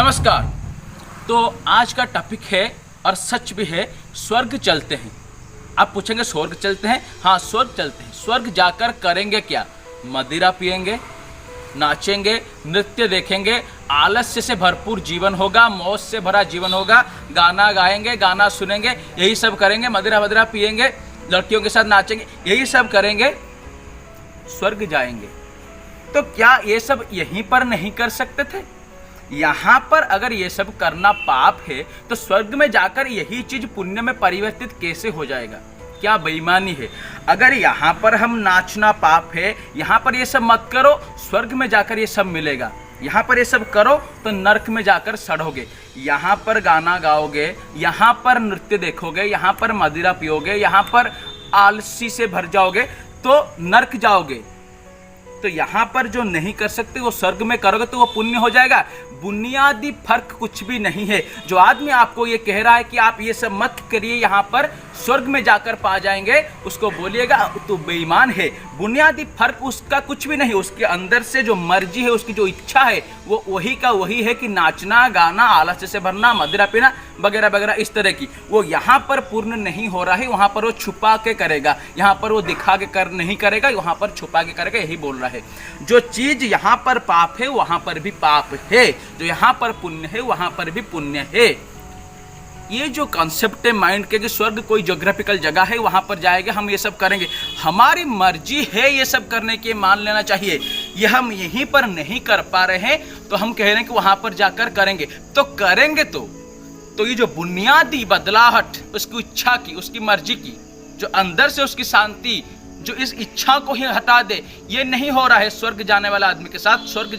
नमस्कार। तो आज का टॉपिक है और सच भी है, स्वर्ग चलते हैं। आप पूछेंगे स्वर्ग चलते हैं? हाँ, स्वर्ग चलते हैं। स्वर्ग जाकर करेंगे क्या? मदिरा पिएंगे, नाचेंगे, नृत्य देखेंगे, आलस्य से भरपूर जीवन होगा, मौज से भरा जीवन होगा, गाना गाएंगे, गाना सुनेंगे, यही सब करेंगे, मदिरा वदिरा पिएंगे, लड़कियों के साथ नाचेंगे, यही सब करेंगे, स्वर्ग जाएंगे। तो क्या ये सब यहीं पर नहीं कर सकते थे? यहाँ पर अगर ये सब करना पाप है तो स्वर्ग में जाकर यही चीज पुण्य में परिवर्तित कैसे हो जाएगा? क्या बेईमानी है? अगर यहाँ पर हम नाचना पाप है, यहाँ पर ये सब मत करो, स्वर्ग में जाकर ये सब मिलेगा। यहाँ पर ये सब करो तो नरक में जाकर सड़ोगे। यहाँ पर गाना गाओगे, यहाँ पर नृत्य देखोगे, यहाँ पर मदिरा पियोगे, यहाँ पर आलसी से भर जाओगे तो नरक जाओगे। तो यहाँ पर जो नहीं कर सकते वो स्वर्ग में करोगे तो वो पुण्य हो जाएगा। बुनियादी फर्क कुछ भी नहीं है। जो आदमी आपको ये कह रहा है कि आप ये सब मत करिए, यहाँ पर स्वर्ग में जाकर पा जाएंगे, उसको बोलिएगा तो बेईमान है। बुनियादी फर्क उसका कुछ भी नहीं। उसके अंदर से जो मर्जी है, उसकी जो इच्छा है, वो वही का वही है कि नाचना, गाना, आलस्य से भरना, मदिरा पीना वगैरह वगैरह इस तरह की। वो यहाँ पर पूर्ण नहीं हो रहा है, वहाँ पर वो छुपा के करेगा। यहाँ पर वो दिखा के कर नहीं करेगा, वहाँ पर छुपा के करेगा, यही बोल रहा है। जो चीज यहाँ पर पाप है वहाँ पर भी पाप है, जो यहाँ पर पुण्य है वहाँ पर भी पुण्य है। ये जो कॉन्सेप्ट है माइंड के कि स्वर्ग कोई ज्योग्राफिकल जगह है, वहां पर जाएंगे, हम ये सब करेंगे, हमारी मर्जी है ये सब करने की, मान लेना चाहिए। ये हम यहीं पर नहीं कर पा रहे हैं तो हम कह रहे हैं कि वहां पर जाकर करेंगे। तो करेंगे तो ये जो बुनियादी बदलाहट उसकी इच्छा की, उसकी मर्जी की, जो अंदर से उसकी शांति, जो इस इच्छा को ही हटा दे, ये नहीं हो रहा है स्वर्ग जाने वाला आदमी के साथ। स्वर्ग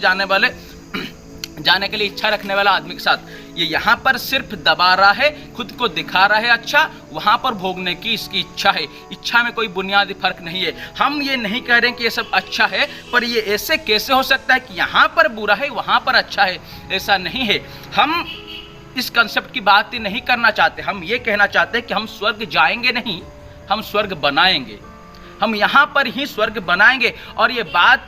जाने के लिए इच्छा रखने वाला आदमी के साथ ये यहाँ पर सिर्फ दबा रहा है, खुद को दिखा रहा है अच्छा, वहां पर भोगने की इसकी इच्छा है। इच्छा में कोई बुनियादी फर्क नहीं है। हम ये नहीं कह रहे हैं कि ये सब अच्छा है, पर ये ऐसे कैसे हो सकता है कि यहाँ पर बुरा है वहां पर अच्छा है? ऐसा नहीं है। हम इस कंसेप्ट की बात ही नहीं करना चाहते। हम ये कहना चाहते हैं कि हम स्वर्ग जाएंगे नहीं, हम स्वर्ग बनाएंगे। हम यहाँ पर ही स्वर्ग बनाएंगे। और ये बात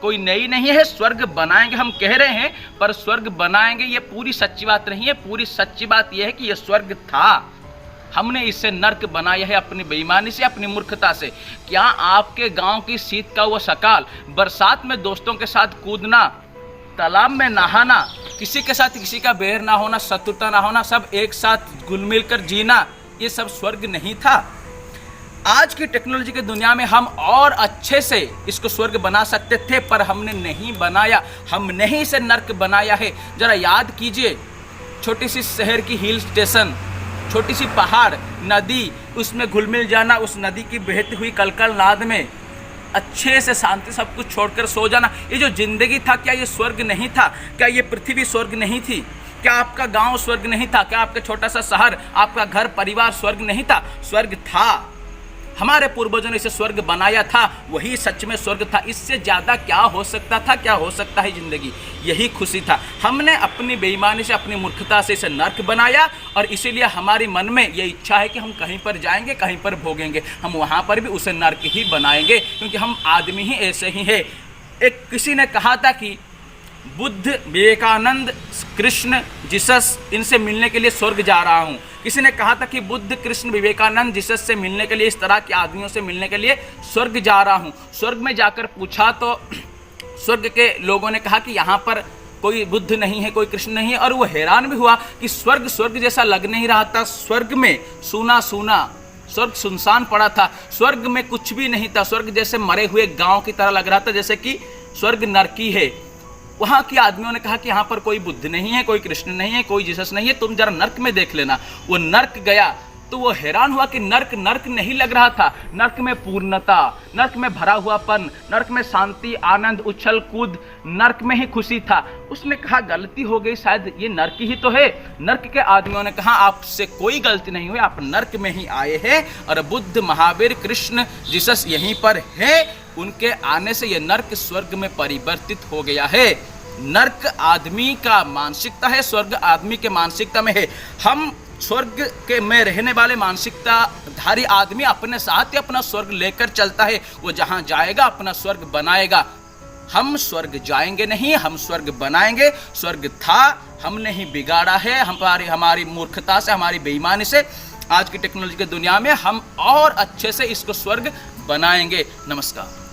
कोई नई नहीं है। स्वर्ग बनाएंगे हम कह रहे हैं, पर स्वर्ग बनाएंगे ये पूरी सच्ची बात नहीं है। पूरी सच्ची बात यह है कि यह स्वर्ग था, हमने इसे नर्क बनाया है अपनी बेईमानी से, अपनी मूर्खता से। क्या आपके गांव की शीत का वो सकाल, बरसात में दोस्तों के साथ कूदना, तालाब में नहाना, किसी के साथ किसी का बैर ना होना, शत्रुता ना होना, सब एक साथ घुल मिल कर जीना, ये सब स्वर्ग नहीं था? आज की टेक्नोलॉजी की दुनिया में हम और अच्छे से इसको स्वर्ग बना सकते थे, पर हमने नहीं बनाया। हमने ही इसे नर्क बनाया है। जरा याद कीजिए, छोटी सी शहर की हिल स्टेशन, छोटी सी पहाड़, नदी, उसमें घुल मिल जाना, उस नदी की बहती हुई कलकल नाद में अच्छे से शांति सब कुछ छोड़कर सो जाना, ये जो जिंदगी था, क्या ये स्वर्ग नहीं था? क्या ये पृथ्वी स्वर्ग नहीं थी? क्या आपका गांव स्वर्ग नहीं था? क्या आपका छोटा सा शहर, आपका घर परिवार स्वर्ग नहीं था? स्वर्ग था। हमारे पूर्वजों ने इसे स्वर्ग बनाया था, वही सच में स्वर्ग था। इससे ज्यादा क्या हो सकता था? क्या हो सकता है जिंदगी? यही खुशी था। हमने अपनी बेईमानी से, अपनी मूर्खता से इसे नर्क बनाया, और इसीलिए हमारी मन में ये इच्छा है कि हम कहीं पर जाएंगे, कहीं पर भोगेंगे, हम वहां पर भी उसे नर्क ही बनाएंगे, क्योंकि हम आदमी ही ऐसे ही है। एक किसी ने कहा था कि बुद्ध, विवेकानंद, कृष्ण, जीसस, इनसे मिलने के लिए स्वर्ग जा रहा हूँ। किसी ने कहा था कि बुद्ध, कृष्ण, विवेकानंद, जीसस से मिलने के लिए, इस तरह के आदमियों से मिलने के लिए स्वर्ग जा रहा हूँ। स्वर्ग में जाकर पूछा तो स्वर्ग के लोगों ने कहा कि यहाँ पर कोई बुद्ध नहीं है, कोई कृष्ण नहीं है। और वो हैरान भी हुआ कि स्वर्ग जैसा लग नहीं रहा था। स्वर्ग में सूना सूना, स्वर्ग सुनसान पड़ा था, स्वर्ग में कुछ भी नहीं था। स्वर्ग जैसे मरे हुए गांव की तरह लग रहा था, जैसे कि स्वर्ग नरकी है। वहाँ के आदमियों ने कहा कि यहाँ पर कोई बुद्ध नहीं है, कोई कृष्ण नहीं है, कोई जीसस नहीं है, तुम जरा नर्क में देख लेना। वो नर्क गया तो वो हैरान हुआ कि नर्क नहीं लग रहा था। नर्क में पूर्णता, नर्क में भरा हुआपन, नर्क में शांति, आनंद, उछल कूद, नर्क में ही खुशी था। उसने कहा गलती हो गई, शायद ये नर्क ही तो है। नर्क के आदमियों ने कहा आपसे कोई गलती नहीं हुई, आप नर्क में ही आए हैं, और बुद्ध, महावीर, कृष्ण, जीसस यहीं पर है। उनके आने से यह नर्क स्वर्ग में परिवर्तित हो गया है। नर्क आदमी का मानसिकता है, स्वर्ग आदमी के मानसिकता में है। हम स्वर्ग के में रहने वाले मानसिकता धारी आदमी अपने साथ ही अपना स्वर्ग लेकर चलता है। वो जहाँ जाएगा अपना स्वर्ग बनाएगा। हम स्वर्ग जाएंगे नहीं, हम स्वर्ग बनाएंगे। स्वर्ग था, हमने ही बिगाड़ा है, हमारी मूर्खता से, हमारी बेईमानी से। आज की टेक्नोलॉजी की दुनिया में हम और अच्छे से इसको स्वर्ग बनाएंगे। नमस्कार।